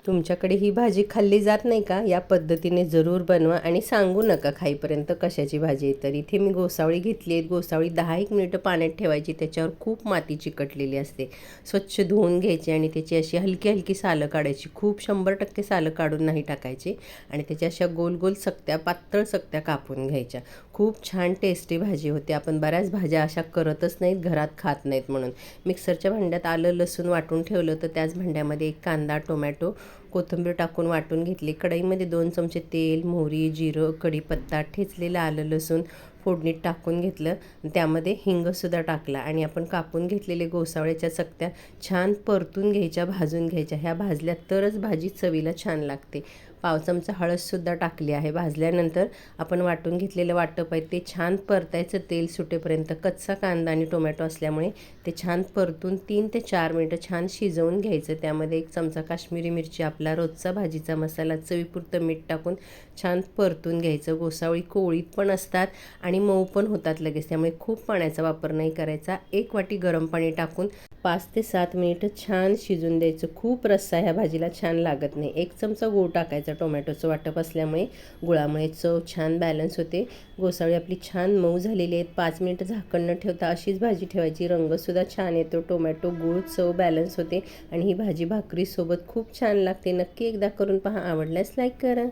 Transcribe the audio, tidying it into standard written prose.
तुमच्याकडे ही भाजी खाल्ली जात नाही का? या पद्धतीने जरूर बनवा आणि सांगू नका खाईपर्यंत कशाची भाजी आहे. तर इथे मी गोसावळी घेतली आहे. गोसावळी 10-1 मिनिटं पाण्यात ठेवायची. त्याच्यावर खूप माती चिकटलेली असते. स्वच्छ धुवून घ्यायची आणि त्याची अशी हलकी सालं काढायची. खूप 100% सालं काढून नाही टाकायची आणि त्याच्या अशा गोल सक्त्या, पातळ सक्त्या कापून घ्यायच्या. खूप छान टेस्टी भाजी होते. आपण बऱ्याच भाज्या अशा करतच नाहीत, घरात खात नाहीत म्हणून. मिक्सरच्या भांड्यात आलं लसूण वाटून ठेवलं, तर त्याच भांड्यामध्ये एक कांदा, टोमॅटो, कोथिंबीर टाकून वाटून घेतली. कढईमध्ये 2 चमचे तेल, मोहरी, जिरं, कढीपत्ता, ठेचलेलं आलं लसूण फोडणीत टाकून घेतलं. त्यामध्ये हिंगसुद्धा टाकला आणि आपण कापून घेतलेले गोसावळ्याच्या चकत्या छान परतून घ्यायच्या, भाजून घ्यायच्या. ह्या भाजल्या तरच भाजी चवीला छान लागते. पाव चमचा हळदसुद्धा टाकली आहे. भाजल्यानंतर आपण वाटून घेतलेलं वाटप आहे ते छान परतायचं तेल सुटेपर्यंत. कच्चा कांदा आणि टोमॅटो असल्यामुळे ते छान परतून 3 ते 4 मिनिटं छान शिजवून घ्यायचं. त्यामध्ये 1 चमचा काश्मीरी मिरची, आपला रोजचा भाजीचा मसाला, चवीपुरतं मीठ टाकून छान परतून घ्यायचं. गोसावळी कोवळीत पण असतात आणि मऊ पण होतात लगेच, त्यामुळे खूप पाण्याचा वापर नाही करायचा. 1 वाटी गरम पाणी टाकून 5 ते 7 मिनिटं छान शिजून द्यायचं. खूप रस्सा ह्या भाजीला छान लागत नाही. 1 चमचा गूळ टाकायचा. टोमॅटोचं वाटप असल्यामुळे गुळामुळे चव छान बॅलन्स होते. गोसावळी आपली छान मऊ झालेली आहेत. 5 मिनिटं झाकण न ठेवता अशीच भाजी ठेवायची. रंगसुद्धा छान येतो. टोमॅटो, गूळ, चव बॅलन्स होते आणि ही भाजी भाकरीसोबत खूप छान लागते. नक्की एकदा करून पहा. आवडल्यास लाईक करा.